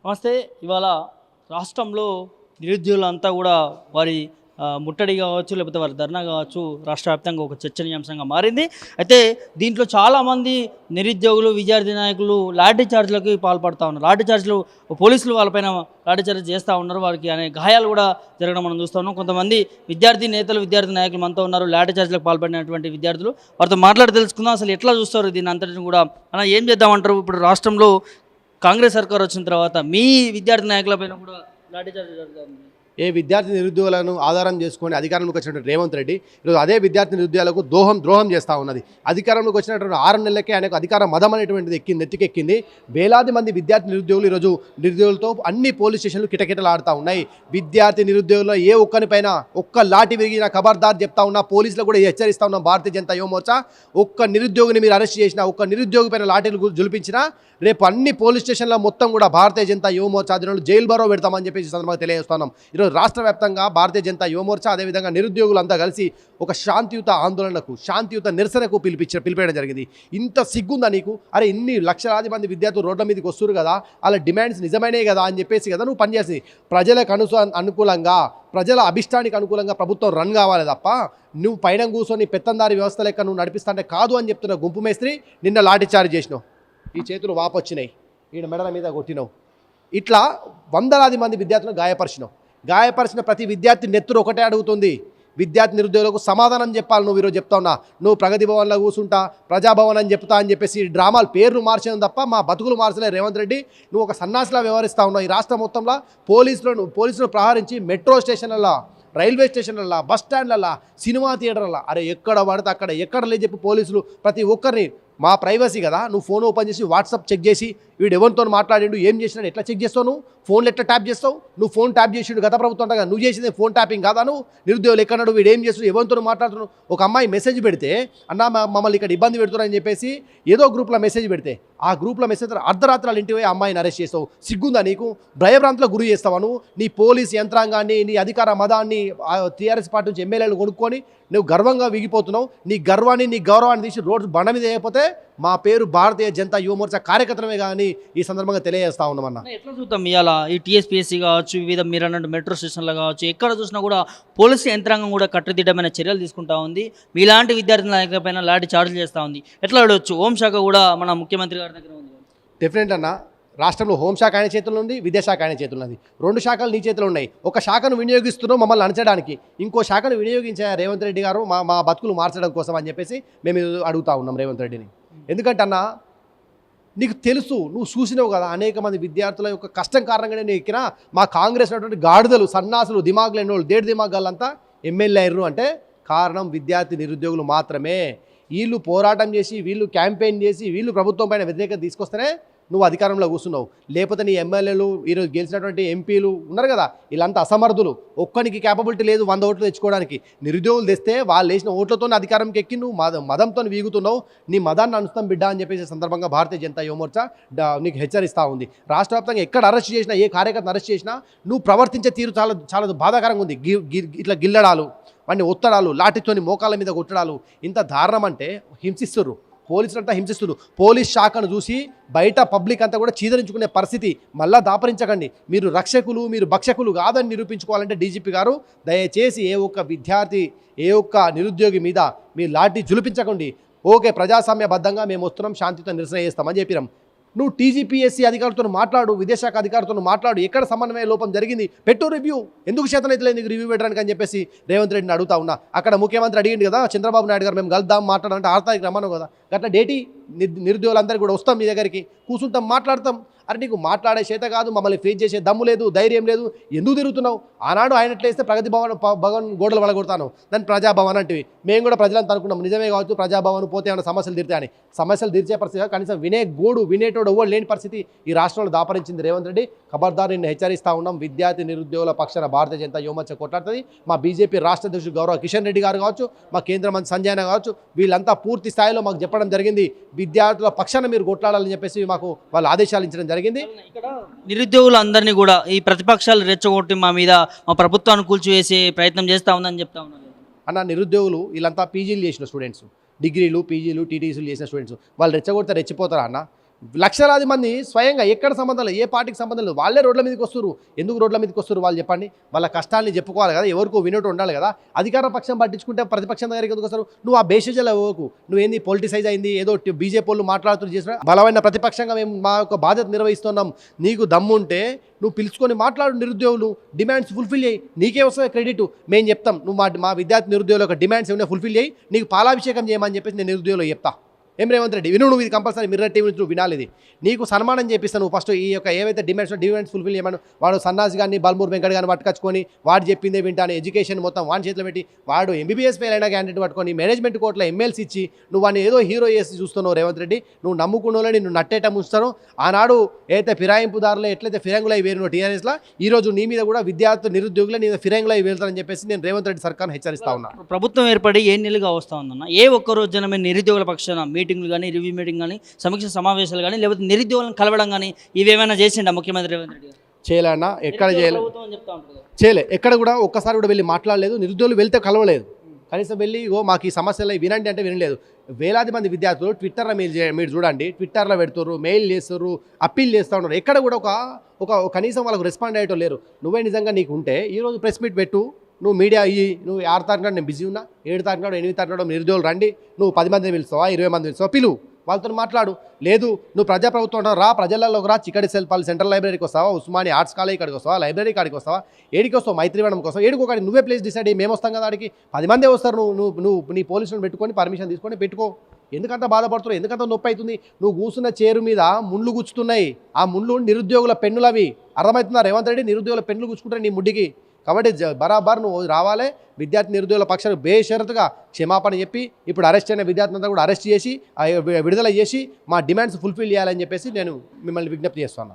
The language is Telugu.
నమస్తే. ఇవాళ రాష్ట్రంలో నిరుద్యోగులంతా కూడా వారి ముట్టడి కావచ్చు, లేకపోతే వారి ధర్నా కావచ్చు, రాష్ట్ర వ్యాప్తంగా ఒక చర్చనీయాంశంగా మారింది. అయితే దీంట్లో చాలామంది నిరుద్యోగులు, విద్యార్థి నాయకులు లాఠీ చార్జ్లకి పాల్పడుతూ ఉన్నారు. లాఠీ చార్జ్లు పోలీసులు వాళ్ళపైన లాఠీ చార్జ్ చేస్తూ ఉన్నారు. వారికి అనేక గాయాలు కూడా జరగడం మనం చూస్తూ ఉన్నాం. కొంతమంది విద్యార్థి నేతలు, విద్యార్థి నాయకులు మనతో ఉన్నారు. లాఠీ చార్జ్లకు పాల్పడినటువంటి విద్యార్థులు, వారితో మాట్లాడి తెలుసుకుందాం అసలు ఎట్లా చూస్తారు దీన్ని అంతటిని కూడా. అలా ఏం చేద్దామంటారు? ఇప్పుడు రాష్ట్రంలో కాంగ్రెస్ సర్కార్ వచ్చిన తర్వాత మీ విద్యార్థి నాయకులపైన కూడా లాఠీచార్జ్ జరుగుతుంది. ఏ విద్యార్థి నిరుద్యోగులను ఆధారం చేసుకొని అధికారంలోకి వచ్చినటువంటి రేవంత్ రెడ్డి ఈరోజు అదే విద్యార్థి నిరుద్యోగులకు ద్రోహం చేస్తూ ఉన్నది. అధికారంలోకి వచ్చినటువంటి 6 నెలలకే ఆయనకు అధికార మదం అనేటువంటిది నెత్తికెక్కింది. వేలాది మంది విద్యార్థి నిరుద్యోగులు ఈరోజు నిరుద్యోగులతో అన్ని పోలీస్ స్టేషన్లు కిటకిటలాడుతూ ఉన్నాయి. విద్యార్థి నిరుద్యోగుల్లో ఏ ఒక్కరిపైన ఒక్క లాఠీ విరిగిన ఖబర్దార్ చెప్తా ఉన్నా, పోలీసులు కూడా హెచ్చరిస్తూ ఉన్నాం. భారతీయ జనతా యువమోర్చా ఒక్క నిరుద్యోగిని మీరు అరెస్ట్ చేసినా, ఒక్క నిరుద్యోగి పైన లాఠీలు జులిపించినా రేపు అన్ని పోలీస్ స్టేషన్ల మొత్తం కూడా భారతీయ జనతా యువమోర్చా ఆధ్వర్యంలో జైలు బరో పెడతామని చెప్పేసి సందర్భంగా తెలియజేస్తున్నాం. ఈరోజు రాష్ట్ర వ్యాప్తంగా భారతీయ జనతా యువమోర్చా అదేవిధంగా నిరుద్యోగులంతా కలిసి ఒక శాంతియుత ఆందోళనకు, శాంతియుత నిరసనకు పిలిపేయడం జరిగింది. ఇంత సిగ్గుందా నీకు? అరే ఇన్ని లక్షలాది మంది విద్యార్థులు రోడ్ల మీదకి వస్తున్నారు కదా, వాళ్ళ డిమాండ్స్ నిజమైనవి కదా అని చెప్పేసి కదా నువ్వు పనిచేసి ప్రజలకు అనుకూలంగా, ప్రజల అభిష్టానికి అనుకూలంగా ప్రభుత్వం రన్ కావాలి తప్ప నువ్వు పైన కూర్చొని పెత్తందారి వ్యవస్థ లెక్క నువ్వు నడిపిస్తాంటే కాదు అని చెప్తున్న గుంపు మేస్త్రి నిన్న లాఠీ చార్జ్ చేసినావు. ఈ చేతులు వాపొచ్చినాయి, ఈయన మెడల మీద కొట్టినావు. ఇట్లా వందలాది మంది విద్యార్థులను గాయపరిచిన ప్రతి విద్యార్థి నెత్తురు ఒకటే అడుగుతుంది, విద్యార్థి నిరుద్యోగులకు సమాధానం చెప్పాలి. నువ్వు ఈరోజు చెప్తా ఉన్నా, నువ్వు ప్రగతి భవన్లో కూర్చుంటా, ప్రజాభవన్ అని చెప్తా అని చెప్పేసి డ్రామాలు పేర్లు మార్చడం తప్ప మా బతుకులు మార్చలే రేవంత్ రెడ్డి. నువ్వు ఒక సన్నాసిలా వ్యవహరిస్తూ ఉన్నావు. ఈ రాష్ట్రం మొత్తంలో పోలీసులను ప్రహరించి మెట్రో స్టేషన్లలో, రైల్వే స్టేషన్లలో, బస్ స్టాండ్లలో, సినిమా థియేటర్లలో, అరే ఎక్కడ పడితే అక్కడ ఎక్కడ లేదు చెప్పి పోలీసులు ప్రతి ఒక్కరిని, మా ప్రైవసీ కదా, నువ్వు ఫోన్ ఓపెన్ చేసి వాట్సాప్ చెక్ చేసి వీడు ఎవరితో మాట్లాడిండు, ఏం చేసినాడు ఎట్లా చెక్ చేస్తావు? నువ్వు ఫోన్లు ఎట్లా ట్యాప్ చేస్తావు? నువ్వు ఫోన్ ట్యాప్ చేసిండు గత ప్రభుత్వం అంటగా, నువ్వు చేసింది ఫోన్ ట్యాపింగ్ కాదా? నువ్వు నిరుద్యోగులు ఎక్కడన్నాడు, వీడు ఏం చేస్తున్నాడు, ఎవరితో మాట్లాడుతున్నావు? ఒక అమ్మాయి మెసేజ్ పెడితే అన్న మమ్మల్ని ఇక్కడ ఇబ్బంది పెడుతున్నారని చెప్పేసి ఏదో గ్రూప్లో మెసేజ్ పెడితే ఆ గ్రూప్లో మెసేజ్ అర్ధరాత్రి వాళ్ళ ఇంటికి పోయి అమ్మాయిని అరెస్ట్ చేస్తావు. సిగ్గుందా నీకు? భయభ్రాంతులకు గురి చేస్తావా నువ్వు? నీ పోలీస్ యంత్రాంగాన్ని, నీ అధికార మదాన్ని టీఆర్ఎస్ పార్టీ నుంచి ఎమ్మెల్యేలు కొనుక్కొని నువ్వు గర్వంగా విగిపోతున్నావు. నీ గర్వాన్ని, నీ గౌరవాన్ని తీసి రోడ్డు బండ మీద వేయకపోతే మా పేరు భారతీయ జనతా యువమోర్చా కార్యకర్తమే కానీ ఈ సందర్భంగా తెలియజేస్తా ఉన్నామన్న. ఎట్లా చూద్దాం ఇవాళ ఈ టీఎస్పీఎస్సీ కావచ్చు, వివిధ మీరు అన్నట్టు మెట్రో స్టేషన్లు కావచ్చు, ఎక్కడ చూసినా కూడా పోలీసు యంత్రాంగం కూడా కట్టుదిట్టమైన చర్యలు తీసుకుంటా ఉంది. మీలాంటి విద్యార్థి నాయకులపైన లాంటి చార్జీలు చేస్తూ ఉంది. ఎట్లా అడవచ్చు? హోంశాఖ కూడా మన ముఖ్యమంత్రి గారి దగ్గర ఉంది. డెఫినెట్ అన్న, రాష్ట్రంలో హోంశాఖ ఆయన చేతుల్లో ఉంది, విద్యాశాఖ ఆయన చేతుల్లో ఉంది. 2 శాఖలు నీ చేతిలో ఉన్నాయి. ఒక శాఖను వినియోగిస్తున్నావు మమ్మల్ని అణచడానికి, ఇంకో శాఖను వినియోగించే రేవంత్ రెడ్డి గారు మా బతుకులు మార్చడం కోసం అని చెప్పేసి మేము అడుగుతా ఉన్నాం రేవంత్ రెడ్డిని. ఎందుకంటే అన్న, నీకు తెలుసు, నువ్వు చూసినావు కదా, అనేక మంది విద్యార్థుల యొక్క కష్టం కారణంగానే నేను ఎక్కినా మా కాంగ్రెస్ ఉన్నటువంటి గాడిదలు, సన్నాసులు, దిమాగులు ఎన్నోళ్ళు, దేడు దిమాగాళ్ళంతా ఎమ్మెల్యే అయ్యారు అంటే కారణం విద్యార్థి నిరుద్యోగులు మాత్రమే. వీళ్ళు పోరాటం చేసి, వీళ్ళు క్యాంపెయిన్ చేసి, వీళ్ళు ప్రభుత్వం పైన వ్యతిరేకత తీసుకొస్తేనే నువ్వు అధికారంలో కూర్చున్నావు. లేకపోతే నీ ఎమ్మెల్యేలు, ఈరోజు గెలిచినటువంటి ఎంపీలు ఉన్నారు కదా, వీళ్ళంతా అసమర్థులు. ఒక్కనికి క్యాపబిలిటీ లేదు 100 ఓట్లు తెచ్చుకోవడానికి. నిరుద్యోగులు తెస్తే వాళ్ళు వేసిన ఓట్లతో అధికారంకి ఎక్కి నువ్వు మదంతో వీగుతున్నావు. నీ మదాన్ని అనుస్తాం బిడ్డ అని చెప్పేసి సందర్భంగా భారతీయ జనతా యువమోర్చా నీకు హెచ్చరిస్తూ ఉంది. రాష్ట్ర వ్యాప్తంగా ఎక్కడ అరెస్ట్ చేసినా, ఏ కార్యకర్తను అరెస్ట్ చేసినా నువ్వు ప్రవర్తించే తీరు చాలా చాలా బాధాకరంగా ఉంది. ఇట్లా గిల్లడాలు, వాడిని ఒత్తడాలు, లాఠీతోని మోకాళ్ళ మీద కొట్టడాలు, ఇంత దారుణం అంటే హింసిస్తుర్రు. పోలీసులు అంతా హింసిస్తున్నారు. పోలీస్ శాఖను చూసి బయట పబ్లిక్ అంతా కూడా చీదరించుకునే పరిస్థితి. మళ్ళా దాపరించకండి. మీరు రక్షకులు, మీరు భక్షకులు కాదని నిరూపించుకోవాలంటే డీజీపీ గారు దయచేసి ఏ ఒక్క విద్యార్థి, ఏ ఒక్క నిరుద్యోగి మీద మీరు లాఠీ జులిపించకండి. ఓకే, ప్రజాస్వామ్యబద్ధంగా మేము వస్తున్నాం, శాంతితో నిరసన చేస్తామని చెప్పినాం. నువ్వు టీజీపీఎస్సీ అధికారులతో మాట్లాడు, విదేశాఖ అధికారులతో మాట్లాడు, ఎక్కడ సమన్వయ లోపం జరిగింది పెట్టు రివ్యూ. ఎందుకు చేతనైతే రివ్యూ పెట్టడానికి అని చెప్పేసి రేవంత్ రెడ్డిని అడుగుతా ఉన్నా. అక్కడ ముఖ్యమంత్రి అడిగింది కదా, చంద్రబాబు నాయుడు గారు మేము కలుద్దాం మాట్లాడాలంటే 6 తారీఖు రమ్మను కదా, గట్లా డేటీ నిరుద్యోగులందరికీ కూడా వస్తాం, మీ దగ్గరికి కూర్చుంటాం, మాట్లాడతాం. అరే నీకు మాట్లాడే చేత కాదు, మమ్మల్ని ఫేస్ చేసే దమ్ము లేదు, ధైర్యం లేదు, ఎందుకు తిరుగుతున్నావు? ఆనాడు ఆయన ఎట్లేస్తే ప్రగతి భవన్ గోడలు వలగొడతాను, దాన్ని ప్రజాభవన్ అంటే మేము కూడా ప్రజలంతా అనుకున్నాం నిజమే కావచ్చు, ప్రజాభవన్ పోతే ఏమైనా సమస్యలు తీరుతాయని. సమస్యలు తీర్చే పరిస్థితి కనీసం వినేటోడు ఎవ్వరు లేని పరిస్థితి ఈ రాష్ట్రంలో దాపరించింది రేవంత్ రెడ్డి. ఖబర్దార్ నిన్ను హెచ్చరిస్తూ ఉన్నాం. విద్యార్థి నిరుద్యోగుల పక్షాన భారతీయ జనతా యువమోర్చా కొట్లాడుతుంది. మా బీజేపీ రాష్ట్ర అధ్యక్షుడు గౌరవ కిషన్ రెడ్డి గారు కావచ్చు, మా కేంద్ర మంత్రి సంజయ్ కావచ్చు, వీళ్ళంతా పూర్తి స్థాయిలో మాకు చెప్పడం జరిగింది. విద్యార్థుల పక్షాన మీరు కొట్లాడాలని చెప్పేసి మాకు వాళ్ళు ఆదేశాలు ఇచ్చడం జరిగింది. ఇక్కడ నిరుద్యోగులందరినీ కూడా ఈ ప్రతిపక్షాలు రెచ్చగొట్టి మా మీద, మా ప్రభుత్వాన్ని కూల్చివేసే ప్రయత్నం చేస్తూ ఉందని చెప్తా ఉన్నారు అన్న. నిరుద్యోగులు వీళ్ళంతా పీజీలు చేసిన స్టూడెంట్స్, డిగ్రీలు, పీజీలు, టీటీసీలు చేసిన స్టూడెంట్స్, వాళ్ళు రెచ్చగొడితే రెచ్చిపోతారా అన్న? లక్షలాది మంది స్వయంగా ఎక్కడ సంబంధం లేదు, ఏ పార్టీకి సంబంధం లేదు, వాళ్ళే రోడ్ల మీదకి వస్తారు. ఎందుకు రోడ్ల మీదకి వస్తారు వాళ్ళు చెప్పండి? వాళ్ళ కష్టాన్ని చెప్పుకోవాలి కదా, ఎవరికో వినోటు ఉండాలి కదా. అధికార పక్షం పట్టించుకుంటే ప్రతిపక్షం దగ్గరికి ఎందుకు వస్తారు? నువ్వు ఆ బేసిజల్ అవ్వకు, నువ్వేంది పొలిటిసైజ్ అయింది, ఏదో బీజేపీ వాళ్ళు మాట్లాడుతూ చేసిన బలమైన ప్రతిపక్షంగా మేము మా యొక్క బాధ్యత నిర్వహిస్తున్నాం. నీకు దమ్ముంటే నువ్వు పిలుచుకొని మాట్లాడు, నిరుద్యోగులు డిమాండ్స్ ఫుల్ఫిల్ చేయి, నీకే వస్తుంది క్రెడిట్. మేము చెప్తాం నువ్వు మా విద్యార్థి నిరుద్యోగుల యొక్క డిమాండ్స్ ఏమైనా ఫుల్ఫిల్ చేయి, నీకు పాలాభిషేకం చేయమని చెప్పేసి నేను నిరుద్యోగులు చెప్తా. ఏం రేవంత్ రెడ్డి విను, నువ్వు ఇది కంపల్సరీ మిర్రర్ టీవీ నుంచి నువ్వు వినాలి. ఇది నీకు సన్మానం చేపిస్తాను. నువ్వు ఫస్ట్ ఈ యొక్క ఏవైతే డిమాండ్స్ ఫుల్ఫిల్ చేయమని వాడు సన్నాసి కానీ బల్మూర్ వెంకట్ కానీ పట్టుకొచ్చుకొని వాడు చెప్పిందే వింటాను, ఎడ్యుకేషన్ మొత్తం వాడి చేతిలో పెట్టి వాడు ఎంబీబీఎస్ ఫెయిల్ అయిన క్యాండిడేట్ పట్టుకొని మేనేజ్మెంట్ కోర్టులో ఎమ్మెల్సీ ఇచ్చి నువ్వు వాడిని ఏదో హీరో చేసి చూస్తున్నావు రేవంత్ రెడ్డి. నువ్వు నమ్ముకున్న నిన్ను నట్టేట ముంచుతాను. ఆనాడు ఏదైతే ఫిరాయింపుదారులు ఎట్లయితే ఫిరంగులై వేరునో టీఆర్ఎస్లో, ఈరోజు నీ మీద కూడా విద్యార్థి నిరుద్యోగులు నీ ఫిరంగులై వేరుతారని చెప్పేసి నేను రేవంత్ రెడ్డి సర్కార్ని హెచ్చరిస్తా ఉన్నా. ప్రభుత్వం ఏర్పడి ఏ నెలలుగా వస్తూ ఉందన్న, ఏ ఒక్క రోజున మేము నిరుద్యోగుల పక్షాన మీటింగ్లు కానీ, రివ్యూ మీటింగ్ కానీ, సమీక్ష సమావేశాలు కానీ, లేకపోతే నిరుద్యోగులను కలవడం కానీ ఇవేమైనా చేసిండా ముఖ్యమంత్రి రేవంత్ రెడ్డి గారు? చేయలేనా? ఎక్కడ చేయలేదు, ప్రభుత్వం అని చెప్తా ఉంటారు కదా. చేయలే. ఎక్కడ కూడా ఒక్కసారి కూడా వెళ్ళి మాట్లాడలేదు. నిరుద్యోగులు వెళ్తే కలవలేదు. కనీసం వెళ్ళి మాకు ఈ సమస్యలు వినండి అంటే వినలేదు. వేలాది మంది విద్యార్థులు ట్విట్టర్లో మీరు చూడండి, ట్విట్టర్లో పెడుతున్నారు, మెయిల్ చేస్తారు, అప్పీల్ చేస్తూ ఉన్నారు. ఎక్కడ కూడా ఒక కనీసం వాళ్ళకు రెస్పాండ్ అయ్యేటో లేరు. నువ్వే నిజంగా నీకు ఉంటే ఈరోజు ప్రెస్ మీట్ పెట్టు, నువ్వు మీడియా అయ్యి, నువ్వు 6 తారీఖు నాడు నేను బిజీ ఉన్నా, 7 తారీఖు నాడు 8 తారీఖు నాడు నిరుద్యోగులు రండి, నువ్వు 10 మందిని పిలుస్తావా, 20 మంది పిలుస్తావా, పిలువు, వాళ్ళతో మాట్లాడు. లేదు నువ్వు ప్రజాప్రభుత్వం ఉంటావు, రా ప్రజలలోకి రా, చిక్కడి సెల్పాలి సెంట్రల్ లైబ్రరీకి వస్తావా, ఉస్మానియా ఆర్ట్స్ కాలేజ్ కాడికి వస్తావా, లైబ్రరీ కాడికి వస్తావా, ఏడికి వస్తావు, మైత్రివనం కోసం ఏడికి ఒకటి నువ్వే ప్లేస్ డిసైడ్ అయ్యి మేము వస్తాం కదా ఆడికి. 10 మందే వస్తారు. నువ్వు నీ పోలీసులను పెట్టుకొని పర్మిషన్ తీసుకొని పెట్టుకో. ఎందుకంత బాధపడుతున్నావు? ఎందుకంత నొప్పి అవుతుంది? నువ్వు కూర్చున్న చైరు మీద ముళ్ళు గుచ్చుతున్నాయి. ఆ ముళ్ళు నిరుద్యోగుల పెన్నులు అవి. అర్థమవుతుందా రేవంత్ రెడ్డి? నిరుద్యోగుల పెన్నులు గుచ్చుకుంటారు నీ ముడ్డికి. కాబట్టి బరాబర్ నువ్వు రావాలి. విద్యార్థి నిరుద్యోగుల పక్షాలు బేషరతుగా క్షమాపణ చెప్పి ఇప్పుడు అరెస్ట్ అయిన విద్యార్థులంతా కూడా అరెస్ట్ చేసి విడుదల చేసి మా డిమాండ్స్ ఫుల్ఫిల్ చేయాలని చెప్పేసి నేను మిమ్మల్ని విజ్ఞప్తి చేస్తున్నాను.